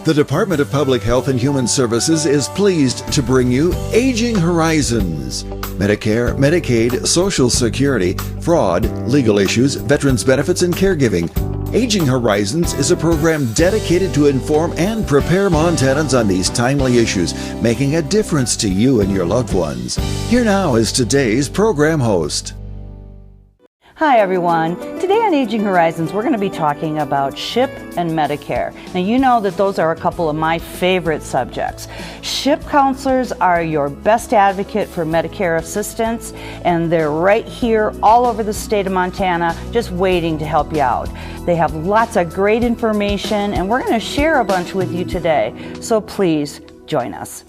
The Department of Public Health and Human Services is pleased to bring you Aging Horizons. Medicare, Medicaid, Social Security, fraud, legal issues, veterans benefits, and caregiving. Aging Horizons is a program dedicated to inform and prepare Montanans on these timely issues, making a difference to you and your loved ones. Here now is today's program host. Hi everyone. Today on Aging Horizons, we're going to be talking about SHIP and Medicare. Now you know that those are a couple of my favorite subjects. SHIP counselors are your best advocate for Medicare assistance, and they're right here all over the state of Montana just waiting to help you out. They have lots of great information, and we're going to share a bunch with you today. So please join us.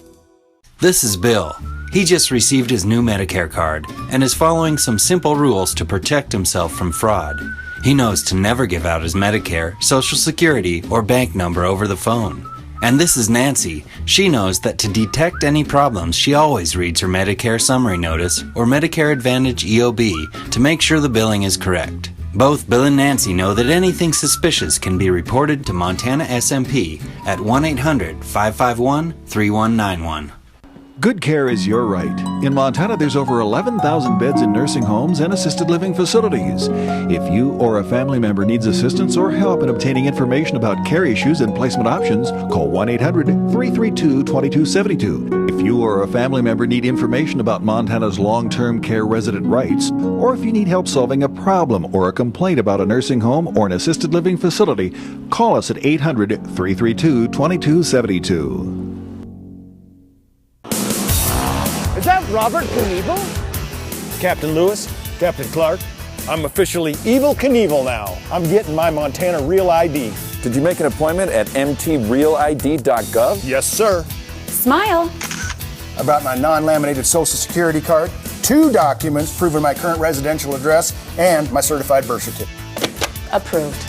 This is Bill. He just received his new Medicare card and is following some simple rules to protect himself from fraud. He knows to never give out his Medicare, Social Security, or bank number over the phone. And this is Nancy. She knows that to detect any problems, she always reads her Medicare Summary Notice or Medicare Advantage EOB to make sure the billing is correct. Both Bill and Nancy know that anything suspicious can be reported to Montana SMP at 1-800-551-3191. Good care is your right. In Montana, there's over 11,000 beds in nursing homes and assisted living facilities. If you or a family member needs assistance or help in obtaining information about care issues and placement options, call 1-800-332-2272. If you or a family member need information about Montana's long-term care resident rights, or if you need help solving a problem or a complaint about a nursing home or an assisted living facility, call us at 800-332-2272. Is that Robert Knievel? Captain Lewis, Captain Clark, I'm officially Evel Knievel now. I'm getting my Montana Real ID. Did you make an appointment at mtrealid.gov? Yes, sir. Smile. About my non-laminated Social Security card, 2 documents proving my current residential address, and my certified birth certificate. Approved.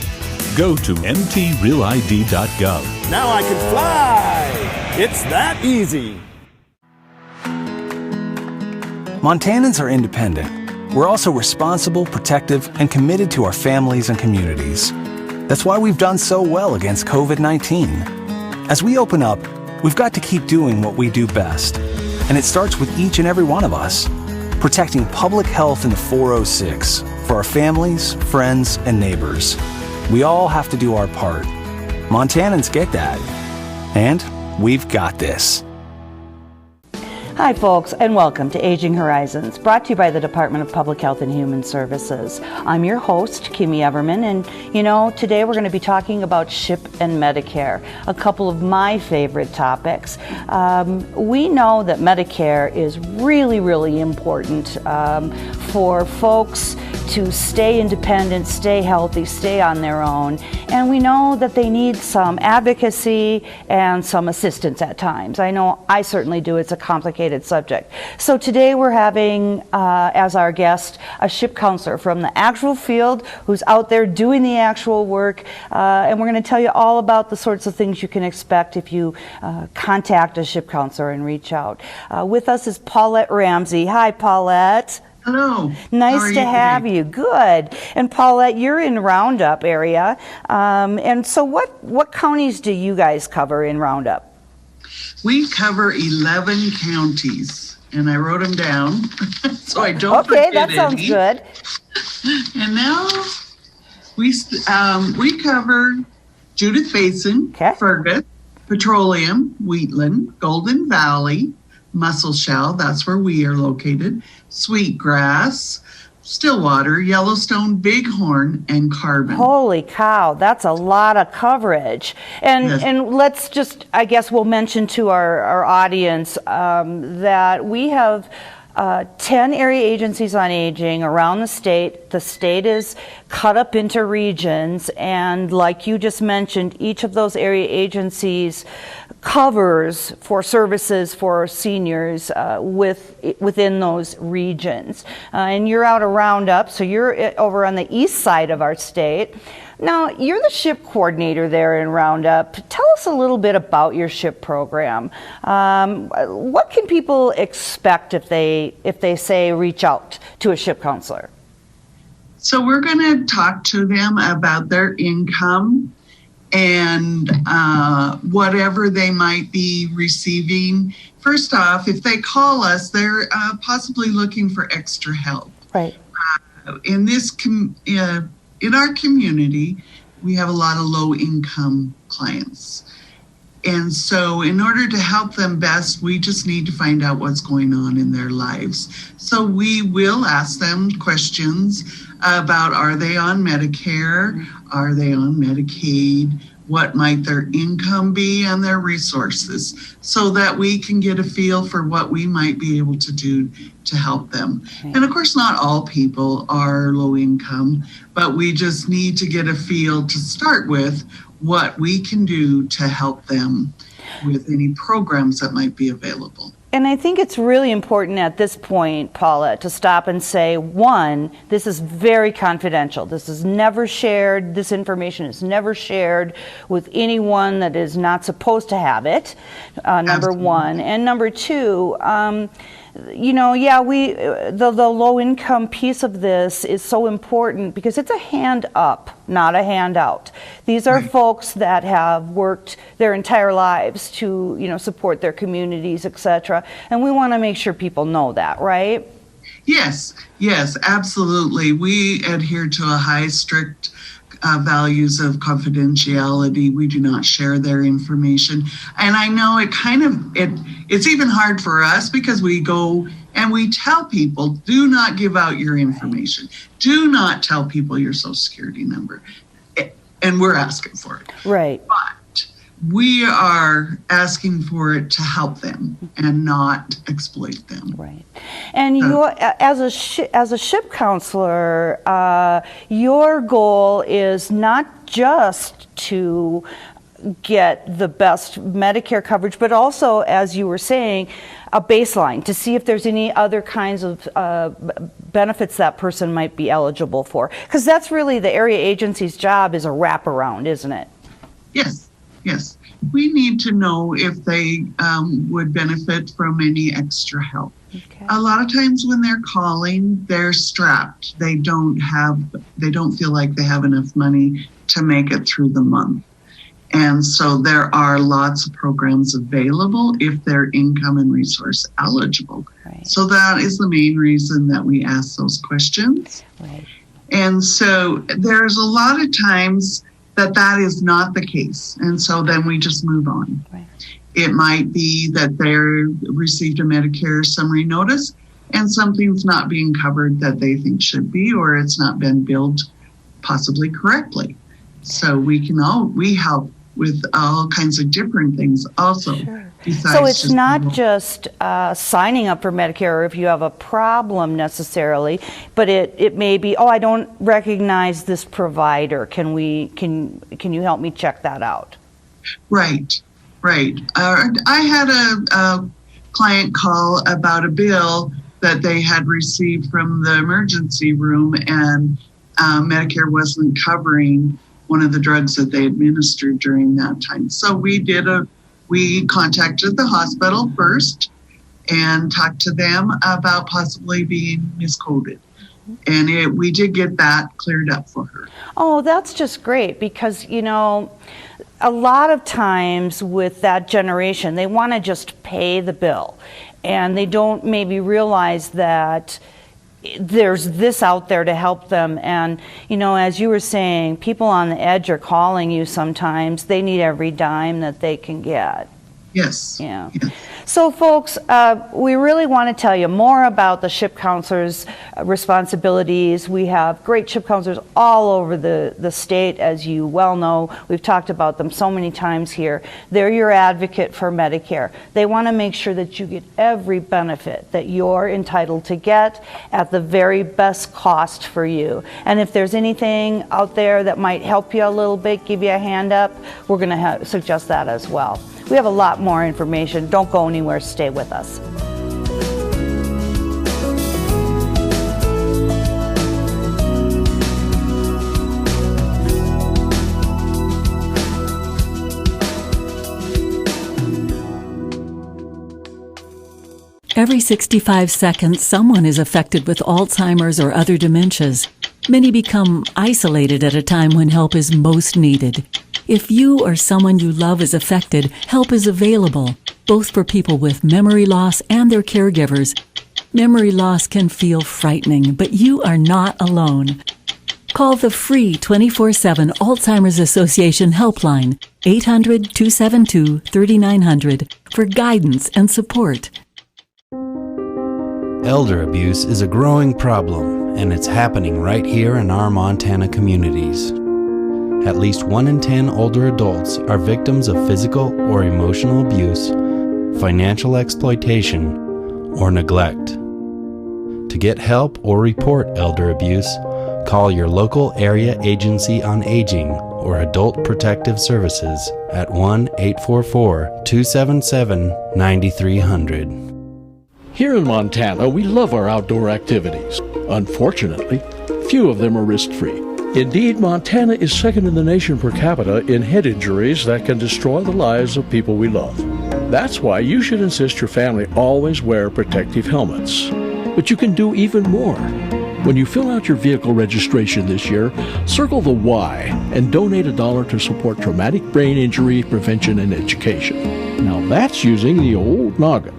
Go to mtrealid.gov. Now I can fly. It's that easy. Montanans are independent. We're also responsible, protective, and committed to our families and communities. That's why we've done so well against COVID-19. As we open up, we've got to keep doing what we do best. And it starts with each and every one of us, protecting public health in the 406 for our families, friends, and neighbors. We all have to do our part. Montanans get that. And we've got this. Hi folks, and welcome to Aging Horizons, brought to you by the Department of Public Health and Human Services. I'm your host, Kimmy Everman, and today we're going to be talking about SHIP and Medicare, a couple of my favorite topics. We know that Medicare is really, really important for folks to stay independent, stay healthy, stay on their own, and we know that they need some advocacy and some assistance at times. I know I certainly do. It's a complicated subject. So today we're having as our guest a SHIP counselor from the actual field who's out there doing the actual work, and we're going to tell you all about the sorts of things you can expect if you contact a SHIP counselor and reach out. With us is Paulette Ramsey. Hi, Paulette. Hello. Nice to have you. Good. And Paulette, you're in Roundup area. And so what counties do you guys cover in Roundup? We cover 11 counties, and I wrote them down so I don't Okay, forget that sounds any. good. And now we cover Judith Basin, Fergus, Petroleum, Wheatland, Golden Valley, Muscle Shell, that's where we are located, Sweetgrass, Stillwater, Yellowstone, Bighorn, and Carbon. Holy cow, that's a lot of coverage. And Yes. and let's just, I guess we'll mention to our audience that we have 10 area agencies on aging around the state. The state is cut up into regions, and like you just mentioned, each of those area agencies covers for services for seniors within those regions. And you're out of Roundup, so you're over on the east side of our state. Now, you're the SHIP coordinator there in Roundup. Tell us a little bit about your SHIP program. What can people expect if they say reach out to a SHIP counselor? So we're going to talk to them about their income and whatever they might be receiving. First off, if they call us, they're possibly looking for extra help. Right. In our community, we have a lot of low-income clients. And so in order to help them best, we just need to find out what's going on in their lives. So we will ask them questions about, are they on Medicare? Are they on Medicaid? What might their income be and their resources, so that we can get a feel for what we might be able to do to help them. Okay. And of course, not all people are low income, but we just need to get a feel to start with what we can do to help them with any programs that might be available. And I think it's really important at this point, Paula, to stop and say, one, this is very confidential. This is never shared. This information is never shared with anyone that is not supposed to have it, number one. And number two, the low income piece of this is so important because it's a hand up, not a handout. These are folks that have worked their entire lives to, support their communities, etc. And we want to make sure people know that, right? Yes, absolutely. We adhere to a high, strict values of confidentiality. We do not share their information. And I know it's even hard for us because we go and we tell people, do not give out your information. Do not tell people your Social Security number. And we're asking for it. Right. But we are asking for it to help them and not exploit them. Right. And you, as a SHIP counselor, your goal is not just to get the best Medicare coverage, but also, as you were saying, a baseline to see if there's any other kinds of benefits that person might be eligible for. Because that's really the area agency's job, is a wraparound, isn't it? Yes. We need to know if they would benefit from any extra help. Okay. A lot of times when they're calling, they're strapped. They don't feel like they have enough money to make it through the month. And so there are lots of programs available if they're income and resource eligible. Right. So that is the main reason that we ask those questions. Right. And so there's a lot of times that is not the case. And so then we just move on. Right. It might be that they received a Medicare summary notice and something's not being covered that they think should be, or it's not been billed possibly correctly. So we help with all kinds of different things also. Sure. So it's not just signing up for Medicare, or if you have a problem necessarily, but it may be, I don't recognize this provider. Can you help me check that out? Right. I had a client call about a bill that they had received from the emergency room, and Medicare wasn't covering one of the drugs that they administered during that time. So we contacted the hospital first and talked to them about possibly being miscoded. And we did get that cleared up for her. Oh, that's just great, because, a lot of times with that generation, they want to just pay the bill. And they don't maybe realize that there's this out there to help them. And, as you were saying, people on the edge are calling you sometimes. They need every dime that they can get. Yes. Yeah. So, folks, we really want to tell you more about the SHIP counselors' responsibilities. We have great SHIP counselors all over the state, as you well know. We've talked about them so many times here. They're your advocate for Medicare. They want to make sure that you get every benefit that you're entitled to get at the very best cost for you. And if there's anything out there that might help you a little bit, give you a hand up, we're going to suggest that as well. We have a lot more information. Don't go anywhere. Stay with us. Every 65 seconds, someone is affected with Alzheimer's or other dementias. Many become isolated at a time when help is most needed. If you or someone you love is affected, help is available, both for people with memory loss and their caregivers. Memory loss can feel frightening, but you are not alone. Call the free 24/7 Alzheimer's Association helpline, 800-272-3900, for guidance and support. Elder abuse is a growing problem, and it's happening right here in our Montana communities. At least 1 in 10 older adults are victims of physical or emotional abuse, financial exploitation, or neglect. To get help or report elder abuse, call your local area agency on aging or Adult Protective Services at 1-844-277-9300. Here in Montana, we love our outdoor activities. Unfortunately, few of them are risk-free. Indeed, Montana is second in the nation per capita in head injuries that can destroy the lives of people we love. That's why you should insist your family always wear protective helmets. But you can do even more. When you fill out your vehicle registration this year, circle the Y and donate $1 to support traumatic brain injury prevention and education. Now that's using the old noggin.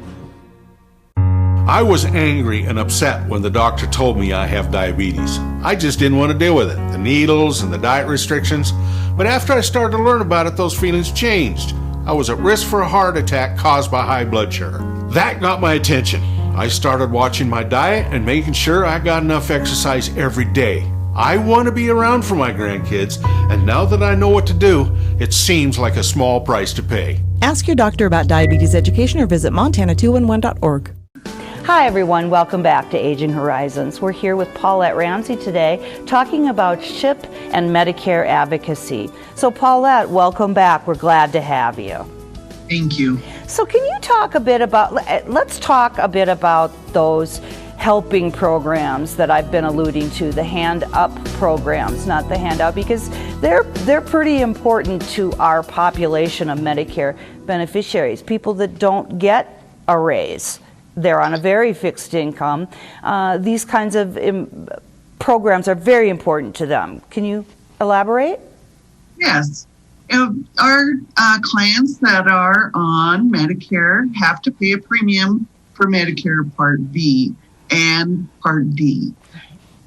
I was angry and upset when the doctor told me I have diabetes. I just didn't want to deal with it, the needles and the diet restrictions. But after I started to learn about it, those feelings changed. I was at risk for a heart attack caused by high blood sugar. That got my attention. I started watching my diet and making sure I got enough exercise every day. I want to be around for my grandkids, and now that I know what to do, it seems like a small price to pay. Ask your doctor about diabetes education or visit montana211.org. Hi everyone, welcome back to Aging Horizons. We're here with Paulette Ramsey today talking about CHIP and Medicare advocacy. So Paulette, welcome back. We're glad to have you. Thank you. So can you talk a bit about, let's talk a bit about those helping programs that I've been alluding to, the hand up programs, not the handout, because they're pretty important to our population of Medicare beneficiaries, people that don't get a raise. They're on a very fixed income. These kinds of programs are very important to them. Can you elaborate? Yes. Our clients that are on Medicare have to pay a premium for Medicare Part B and Part D.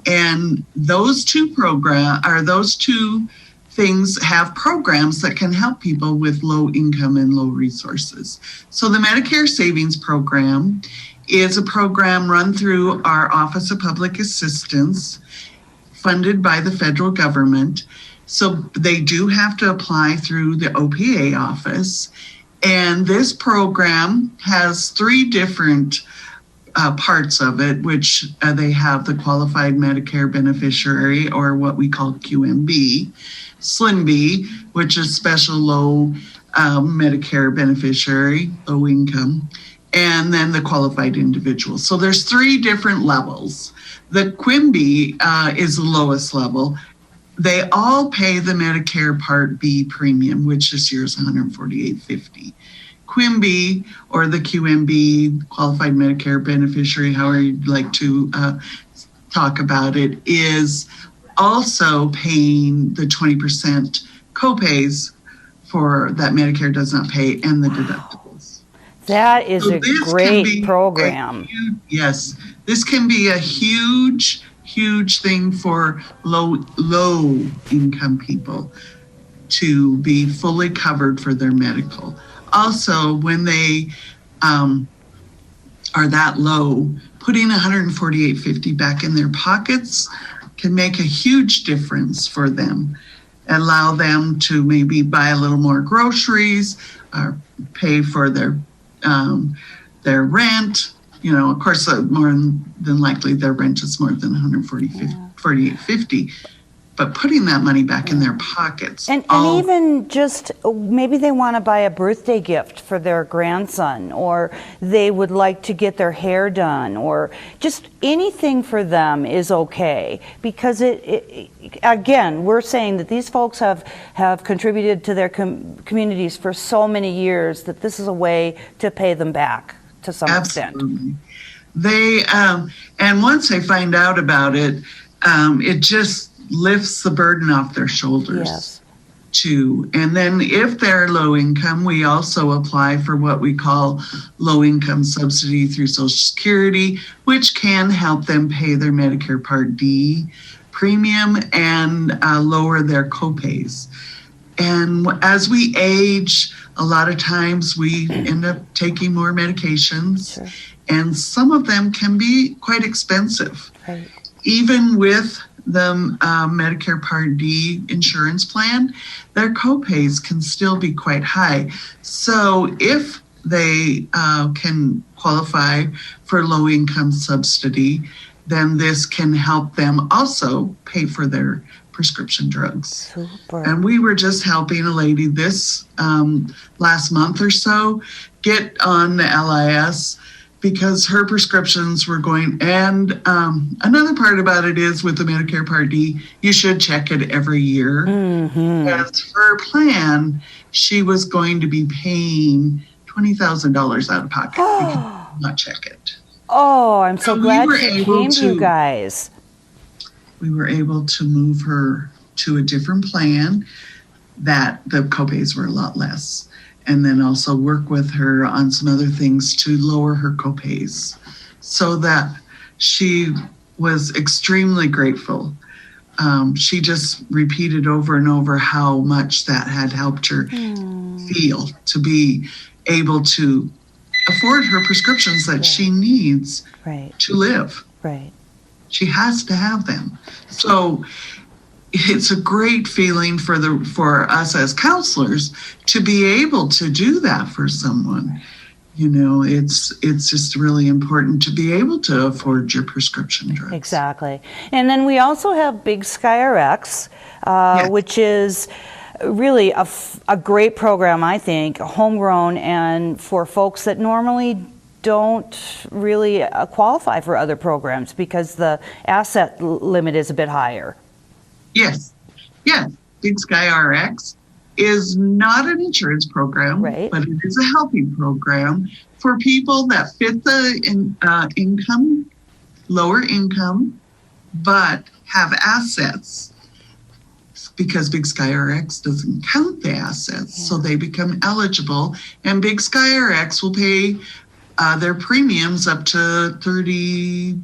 And those two things have programs that can help people with low income and low resources. So the Medicare Savings Program is a program run through our Office of Public Assistance, funded by the federal government. So they do have to apply through the OPA office. And this program has 3 different parts of it, which they have the Qualified Medicare Beneficiary, or what we call QMB, Slim B, which is Special Low Medicare Beneficiary, low income, and then the Qualified Individual. So there's 3 different levels. The QMB is the lowest level. They all pay the Medicare Part B premium, which this year is $148.50. QMB, or the QMB, Qualified Medicare Beneficiary, however you'd like to talk about it, is also paying the 20% copays for that Medicare does not pay, and the deductibles. That is a great program. Yes, this can be a huge thing for low income people to be fully covered for their medical. Also, when they are that low, putting $148.50 back in their pockets can make a huge difference for them. Allow them to maybe buy a little more groceries, or pay for their rent. You know, of course, more than likely their rent is more than $148.50. But putting that money back in their pockets. And even just maybe they want to buy a birthday gift for their grandson, or they would like to get their hair done, or just anything for them is okay. Because again, we're saying that these folks have contributed to their communities for so many years that this is a way to pay them back to some extent. They, and once they find out about it, it just lifts the burden off their shoulders. Yes. too. And then if they're low income, we also apply for what we call low income subsidy through Social Security, which can help them pay their Medicare Part D premium and lower their copays. And as we age, a lot of times we end up taking more medications, sure. And some of them can be quite expensive. Right. Even with the Medicare Part D insurance plan, their copays can still be quite high. So if they can qualify for low income subsidy, then this can help them also pay for their prescription drugs. Super. And we were just helping a lady this last month or so get on the LIS because her prescriptions were going. And another part about it is with the Medicare Part D, you should check it every year. Mm-hmm. As her plan, she was going to be paying $20,000 out of pocket because she did not check it. Oh, I'm so glad she came to you guys. We were able to move her to a different plan that the copays were a lot less. And then also work with her on some other things to lower her copays so that she was extremely grateful. She just repeated over and over how much that had helped her feel to be able to afford her prescriptions that she needs to live. Right. She has to have them. So it's a great feeling for us as counselors to be able to do that for someone. You know, it's just really important to be able to afford your prescription drugs. Exactly. And then we also have Big Skyrx, yes. Which is really a great program, I think, homegrown and for folks that normally don't really qualify for other programs because the asset limit is a bit higher. Yes. Big Skyrx is not an insurance program, right, but it is a helping program for people that fit the lower income, but have assets. Because Big Skyrx doesn't count the assets, so they become eligible. And Big Skyrx will pay their premiums up to $30.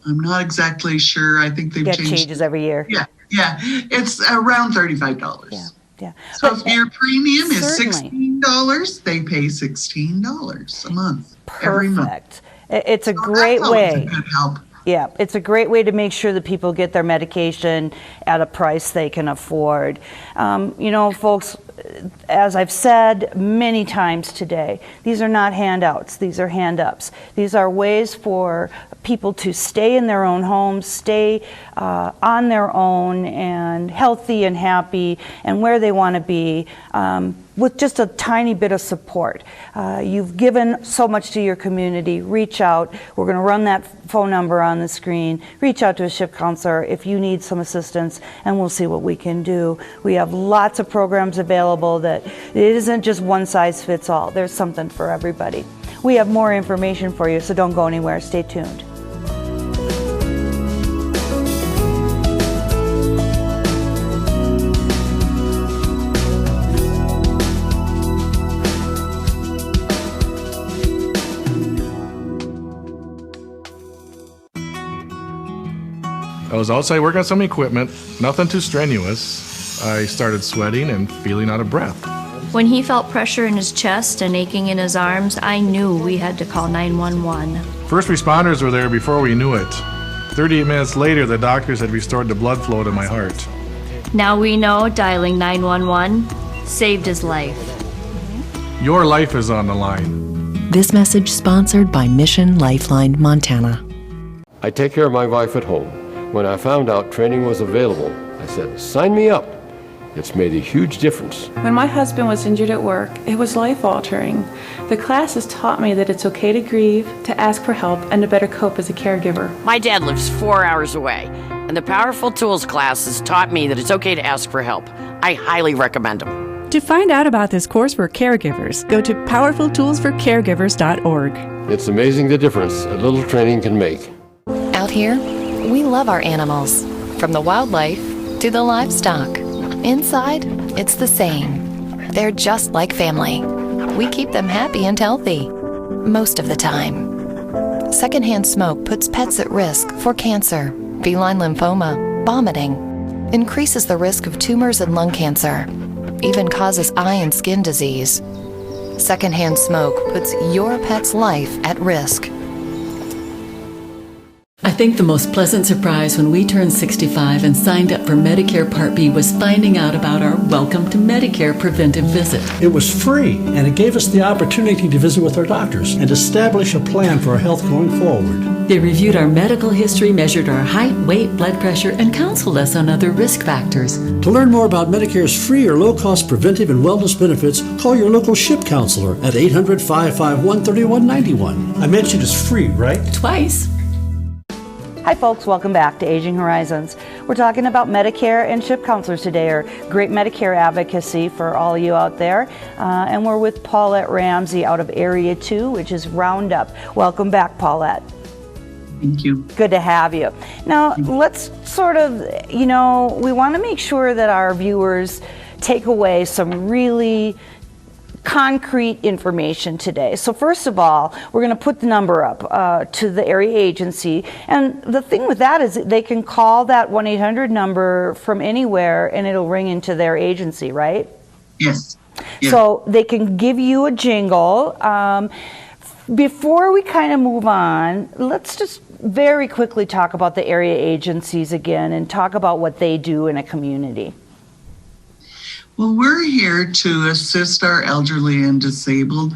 I'm not exactly sure. I think they've changed. It changes every year. Yeah. It's around $35. Yeah. So if your premium is $16, they pay $16 a month. Perfect. Every month. It's a great way. That's a good help. Yeah, it's a great way to make sure that people get their medication at a price they can afford. You know, folks, as I've said many times today, these are not handouts, these are hand-ups. These are ways for people to stay in their own homes, stay on their own and healthy and happy and where they want to be with just a tiny bit of support. You've given so much to your community. Reach out. We're going to run that phone number on the screen. Reach out to a SHIP counselor if you need some assistance, and we'll see what we can do. We have lots of programs available that it isn't just one size fits all. There's something for everybody. We have more information for you, so don't go anywhere. Stay tuned. I was outside working on some equipment, nothing too strenuous. I started sweating and feeling out of breath. When he felt pressure in his chest and aching in his arms, I knew we had to call 911. First responders were there before we knew it. 38 minutes later, the doctors had restored the blood flow to my heart. Now we know dialing 911 saved his life. Your life is on the line. This message sponsored by Mission Lifeline Montana. I take care of my wife at home. When I found out training was available, I said, sign me up. It's made a huge difference. When my husband was injured at work, it was life-altering. The class has taught me that it's okay to grieve, to ask for help, and to better cope as a caregiver. My dad lives 4 hours away, and the Powerful Tools class has taught me that it's okay to ask for help. I highly recommend them. To find out about this course for caregivers, go to powerfultoolsforcaregivers.org. It's amazing the difference a little training can make. Out here, we love our animals, from the wildlife to the livestock. Inside, It's the same. They're just like family. We keep them happy and healthy. Most of the time. Secondhand smoke puts pets at risk for cancer, feline lymphoma, vomiting, increases the risk of tumors and lung cancer, even causes eye and skin disease. Secondhand smoke puts your pet's life at risk. I think the most pleasant surprise when we turned 65 and signed up for Medicare Part B was finding out about our Welcome to Medicare preventive visit. It was free, and it gave us the opportunity to visit with our doctors and establish a plan for our health going forward. They reviewed our medical history, measured our height, weight, blood pressure, and counseled us on other risk factors. To learn more about Medicare's free or low-cost preventive and wellness benefits, call your local SHIP counselor at 800-551-3191. I mentioned it's free, right? Twice. Hi folks, welcome back to Aging Horizons. We're talking about Medicare and SHIP counselors today, or great Medicare advocacy for all of you out there. And we're with Paulette Ramsey out of Area 2, which is Roundup. Welcome back, Paulette. Thank you. Good to have you. Now, let's sort of, we want to make sure that our viewers take away some really concrete information today. So first of all, we're going to put the number up to the area agency. And the thing with that is they can call that 1-800 number from anywhere and it'll ring into their agency, right? Yes. Yeah. So they can give you a jingle. Before we kind of move on, let's just very quickly talk about the area agencies again and talk about what they do in a community. Well, we're here to assist our elderly and disabled,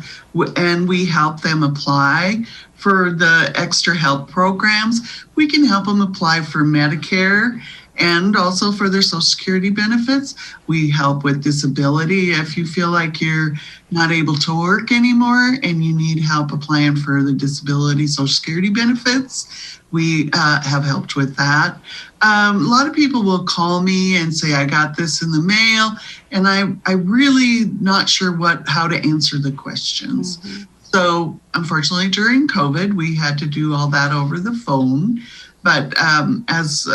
and we help them apply for the extra help programs. We can help them apply for Medicare and also for their Social Security benefits. We help with disability. If you feel like you're not able to work anymore and you need help applying for the disability Social Security benefits, we have helped with that. A lot of people will call me and say, I got this in the mail, and I'm really not sure how to answer the questions. Mm-hmm. So unfortunately, during COVID, we had to do all that over the phone. But as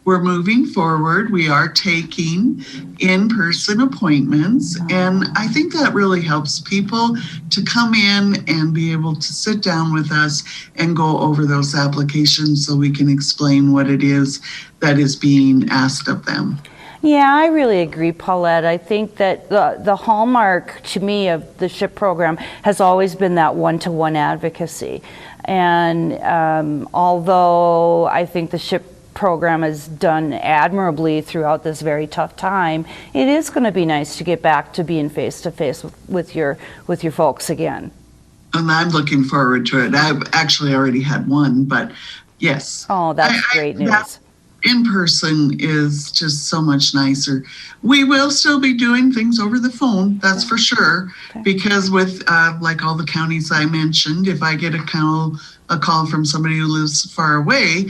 we're moving forward, we are taking in-person appointments, and I think that really helps people to come in and be able to sit down with us and go over those applications so we can explain what it is that is being asked of them. Yeah, I really agree, Paulette. I think that the hallmark to me of the SHIP program has always been that one-to-one advocacy. And although I think the SHIP program has done admirably throughout this very tough time, it is going to be nice to get back to being face-to-face with your folks again. And I'm looking forward to it. I've actually already had one, but yes. Oh, that's great news. In person is just so much nicer. We will still be doing things over the phone, that's for sure, because with like all the counties I mentioned, if I get a call from somebody who lives far away,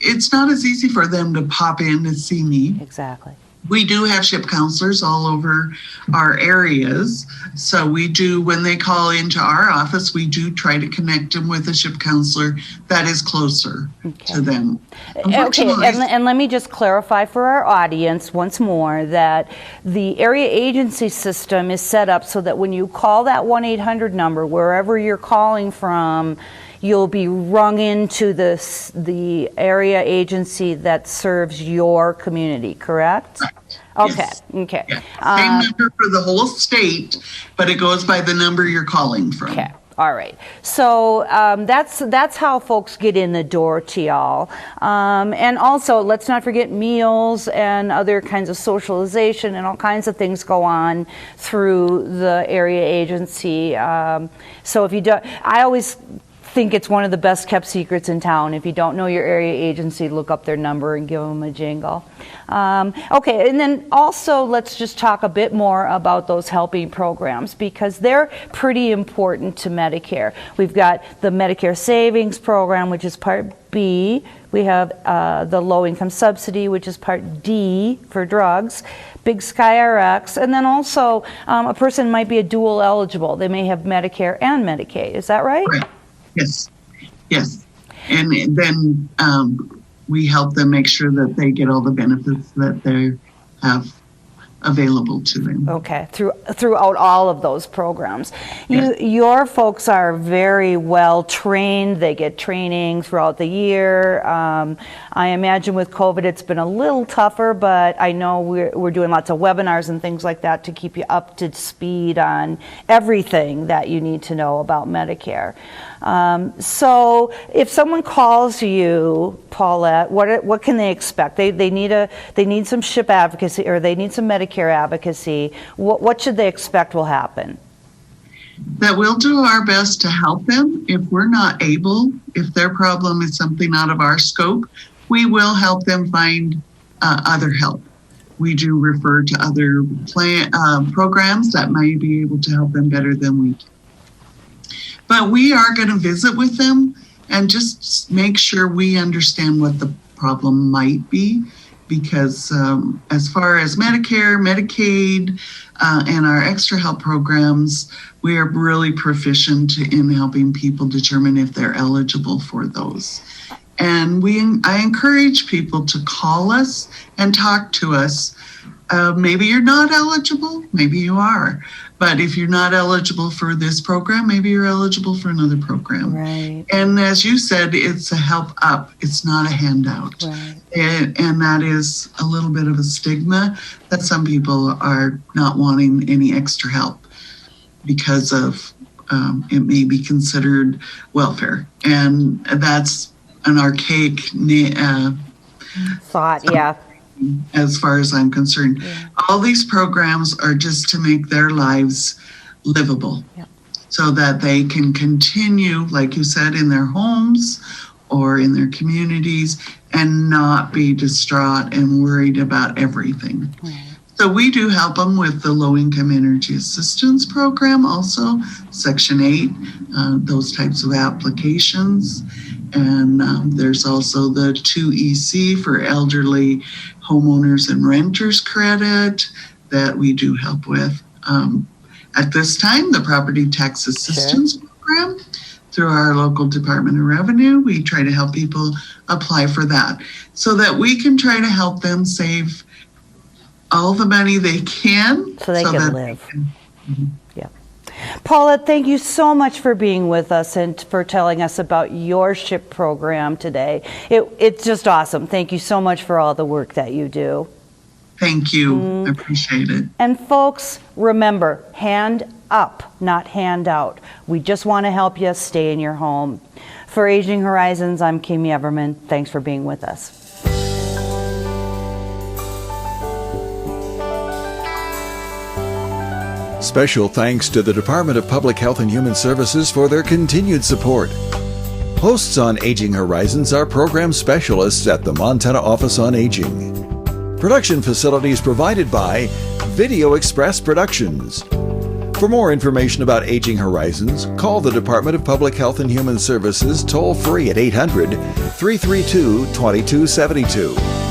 it's not as easy for them to pop in to see me. Exactly. We do have SHIP counselors all over our areas. So we do, when they call into our office, we do try to connect them with a SHIP counselor that is closer to them. Okay, and let me just clarify for our audience once more that the area agency system is set up so that when you call that 1-800 number, wherever you're calling from, you'll be rung into the area agency that serves your community, correct? Right. Okay. Yes. Okay. Yeah. Same number for the whole state, but it goes by the number you're calling from. Okay. All right. So that's how folks get in the door to y'all. And also, let's not forget meals and other kinds of socialization and all kinds of things go on through the area agency. So if you don't, I always think it's one of the best kept secrets in town. If you don't know your area agency, look up their number and give them a jingle. Okay, and then also let's just talk a bit more about those helping programs because they're pretty important to Medicare. We've got the Medicare Savings program, which is Part B. We have the low income subsidy, which is Part D for drugs. Big Skyrx, and then also a person might be a dual eligible. They may have Medicare and Medicaid. Is that right? Right. Yes. And then we help them make sure that they get all the benefits that they have available to them. Okay, throughout all of those programs. Your folks are very well trained. They get training throughout the year. I imagine with COVID it's been a little tougher, but I know we're doing lots of webinars and things like that to keep you up to speed on everything that you need to know about Medicare. So if someone calls you, Paulette, what can they expect? They need some SHIP advocacy, or they need some Medicare advocacy. What should they expect will happen? That we'll do our best to help them. If we're not able, if their problem is something out of our scope, we will help them find other help. We do refer to other programs that may be able to help them better than we can. But we are going to visit with them and just make sure we understand what the problem might be, because as far as Medicare, Medicaid, and our extra help programs, we are really proficient in helping people determine if they're eligible for those. And I encourage people to call us and talk to us. Maybe you're not eligible, maybe you are. But if you're not eligible for this program, maybe you're eligible for another program. Right. And as you said, it's a help up. It's not a handout. Right. And that is a little bit of a stigma that some people are not wanting any extra help because of it may be considered welfare. And that's an archaic thought, yeah. As far as I'm concerned. Yeah. All these programs are just to make their lives livable, so that they can continue, like you said, in their homes or in their communities and not be distraught and worried about everything. So we do help them with the low-income energy assistance program also, Section 8, those types of applications. And there's also the 2EC for elderly homeowners and renters credit that we do help with. At this time, the property tax assistance program through our local Department of Revenue, we try to help people apply for that so that we can try to help them save all the money they can so they can live. Yeah. Paulette, thank you so much for being with us and for telling us about your SHIP program today. It's just awesome. Thank you so much for all the work that you do. Thank you. I appreciate it. And folks, remember, hand up, not hand out. We just want to help you stay in your home. For Aging Horizons, I'm Kimi Everman. Thanks for being with us. Special thanks to the Department of Public Health and Human Services for their continued support. Hosts on Aging Horizons are program specialists at the Montana Office on Aging. Production facilities provided by Video Express Productions. For more information about Aging Horizons, call the Department of Public Health and Human Services toll-free at 800-332-2272.